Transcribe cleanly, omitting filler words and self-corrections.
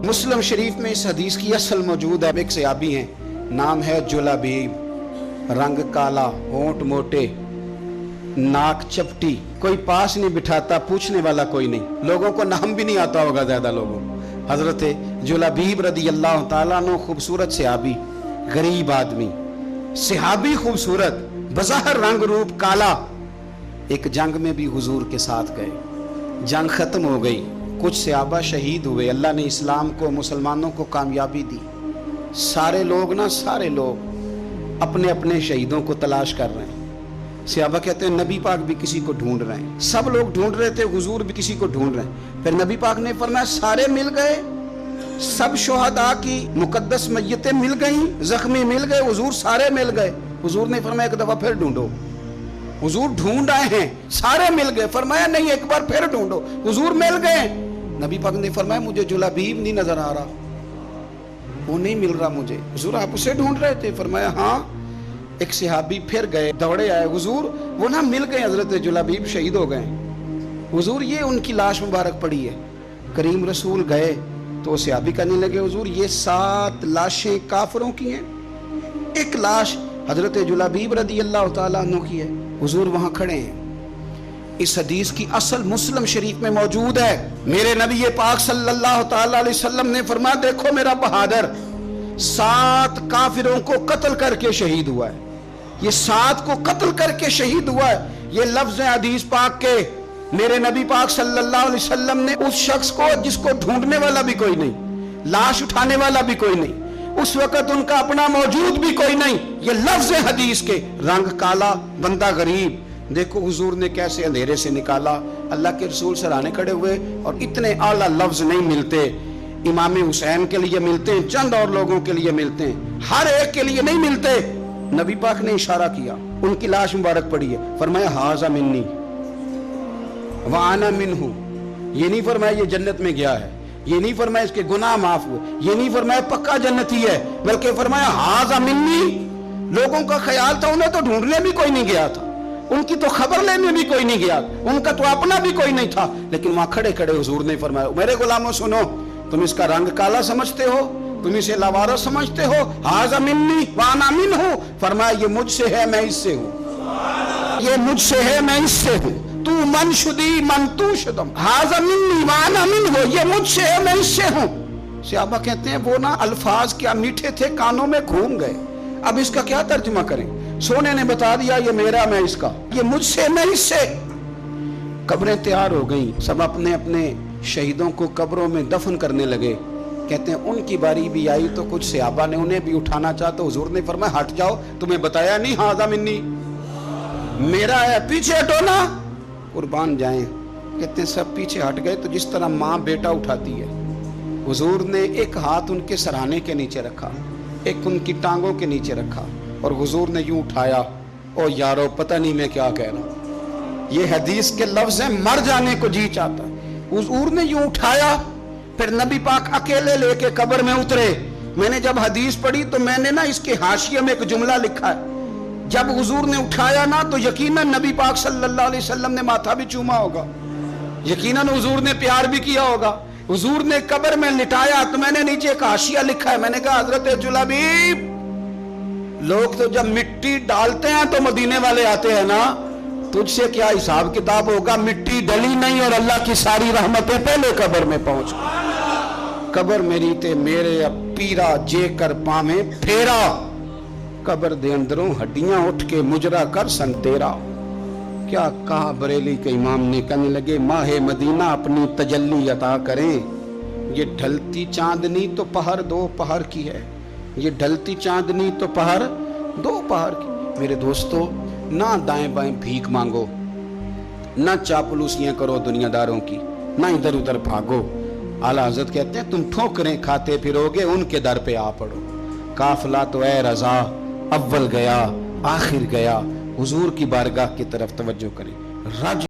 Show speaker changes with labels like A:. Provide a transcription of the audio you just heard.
A: मुस्लिम शरीफ में इस हदीस की असल मौजूद है। एक सहाबी हैं, नाम है जुलाबीब, रंग काला, होंठ मोटे, नाक चपटी, कोई पास नहीं बिठाता, पूछने वाला कोई नहीं, लोगों को नाम भी नहीं आता होगा ज्यादा लोगों। हजरत जुलाबीब रदी अल्लाह ताला अन्हु खूबसूरत सहाबी, गरीब आदमी, सहाबी खूबसूरत, बज़ाहिर रंग रूप काला। एक जंग में भी हुजूर के साथ गए, जंग खत्म हो गई, कुछ सहाबा शहीद हुए, अल्लाह ने इस्लाम को, मुसलमानों को कामयाबी दी। सारे लोग अपने अपने शहीदों को तलाश कर रहे हैं। सहाबा कहते हैं नबी पाक भी किसी को ढूंढ रहे हैं, सब लोग ढूंढ रहे थे, हुजूर भी किसी को ढूंढ रहे हैं। फिर नबी पाक ने फरमाया सारे मिल गए, सब शुहदा की मुकद्दस मैयतें मिल गई, जख्मी मिल गए, हुजूर सारे मिल गए। हुजूर ने फरमाया एक दफा फिर ढूंढो। हुजूर ढूंढ आए हैं, सारे मिल गए। फरमाया नहीं, एक बार फिर ढूंढो। हुजूर मिल गए। नबी पाक ने फरमाया मुझे जुलाबीब नहीं नजर आ रहा, वो नहीं मिल रहा मुझे। हुजूर आप उसे ढूंढ रहे थे? फरमाया हाँ। एक सहाबी फिर गए, दौड़े आए, हुजूर वो ना मिल गए, हजरत जुलाबीब शहीद हो गए। हुजूर ये उनकी लाश मुबारक पड़ी है। करीम रसूल गए तो सहाबी कहने लगे हुजूर ये 7 लाशें काफिरों की हैं, एक लाश हजरत जुलाबीब रदी अल्लाह ताला अन्हु की है। हुजूर वहां खड़े हैं। इस हदीस की असल मुस्लिम शरीफ में मौजूद है। मेरे नबी पाक सल्लल्लाहु ताला अलैहि वसल्लम ने फरमाया देखो मेरा बहादुर 7 काफिरों को कत्ल करके शहीद हुआ है। ये 7 को कत्ल करके शहीद हुआ है। ये लफ्ज है हदीस पाक के। मेरे नबी पाक सल्लल्लाहु अलैहि वसल्लम ने उस शख्स को जिसको ढूंढने वाला भी कोई नहीं, लाश उठाने वाला भी कोई नहीं, उस वक्त उनका अपना मौजूद भी कोई नहीं, ये लफ्ज है हदीस के। रंग काला, बंदा गरीब, देखो हुजूर ने कैसे अंधेरे से निकाला। अल्लाह के रसूल सराहने खड़े हुए और इतने आला लफ्ज नहीं मिलते। इमाम हुसैन के लिए मिलते हैं, चंद और लोगों के लिए मिलते हैं, हर एक के लिए नहीं मिलते। नबी पाक ने इशारा किया, उनकी लाश मुबारक पड़ी है। फरमाया हाजा मिन्नी व आना मिन्हु। ये नहीं फरमाया ये जन्नत में गया है, ये नहीं फरमाया इसके गुनाह माफ हुए, ये नहीं फरमाया पक्का जन्नती है, बल्कि फरमाया हाजा मिन्नी। लोगों का ख्याल था उन्हें तो ढूंढने भी कोई नहीं गया था, उनकी तो खबर लेने भी कोई नहीं गया, उनका तो अपना भी कोई नहीं था, लेकिन वहां खड़े खड़े हुजूर ने फरमाया मेरे गुलामों सुनो, तुम इसका रंग काला समझते हो, तुम इसे लवारा समझते हो, हाजा मिन्नी वाना मिन्हु। फरमाया ये मुझसे है मैं इससे हूं, ये मुझसे है मैं इससे हूं। तू मन शुदी मन तू शुदम, हाजा मिन्नी वाना मिन्हु, ये मुझसे है मैं इससे हूं। सहाबा कहते हैं वो ना अल्फाज क्या मीठे थे, कानों में घूम गए, अब इसका क्या तर्जुमा करें। सोने ने बता दिया ये मेरा मैं इसका, ये मुझसे मैं इससे। कब्रें तैयार हो गई, सब अपने अपने शहीदों को कब्रों में दफन करने लगे। कहते हैं उनकी बारी भी आई तो कुछ सहाबा ने उन्हें भी उठाना चाहा तो हुजूर ने फरमाया हट जाओ, तुम्हें बताया नहीं हाजा मिन्नी मेरा है, पीछे हटो ना, कुर्बान जाएं। कहते हैं सब पीछे हट गए। तो जिस तरह माँ बेटा उठाती है, हुजूर ने एक हाथ उनके सराहने के नीचे रखा, एक उनकी टांगों के नीचे रखा और हुजूर ने यूं उठाया। ओ यारो पता नहीं मैं क्या कह रहा हूं, ये हदीस के लफ्ज है, मर जाने को जी चाहता है। हुजूर ने यूं उठाया, फिर नबी पाक अकेले लेके कब्र में उतरे। मैंने जब हदीस पढ़ी तो मैंने ना इसके हाशिये में एक जुमला लिखा है, जब हुजूर ने उठाया ना तो यकीनन नबी पाक सल्लल्लाहु अलैहि वसल्लम ने माथा भी चूमा होगा, यकीनन हुजूर ने प्यार भी किया होगा। हुजूर ने कब्र में लिटाया तो मैंने नीचे एक हाशिया लिखा है, मैंने कहा हजरत जुलाबीब, लोग तो जब मिट्टी डालते हैं तो मदीने वाले आते हैं ना, तुझसे क्या हिसाब किताब होगा। मिट्टी डली नहीं और अल्लाह की सारी रहमतें पहले कब्र में पहुंच गई। कब्र मेरी ते मेरे अब पीरा जेकर पावे फेरा, कब्र दे अंदरों हड्डियां उठ के मुजरा कर सन तेरा। क्या कहा बरेली के इमाम ने, कहने लगे माहे मदीना अपनी तजल्ली अता करें। ये ढलती चांदनी तो पहर 2 पहर की है, ये ढलती चांदनी तो पहर 2 पहर की। मेरे दोस्तों ना दाएं बाएं भीख मांगो, ना चापलूसियां करो दुनियादारों की, ना इधर उधर भागो। आला हज़रत कहते हैं तुम ठोकरें खाते फिरोगे उनके दर पे आ पड़ो। काफिला तो ए रजा अव्वल गया आखिर गया, हुजूर की बारगाह की तरफ तवज्जो करें।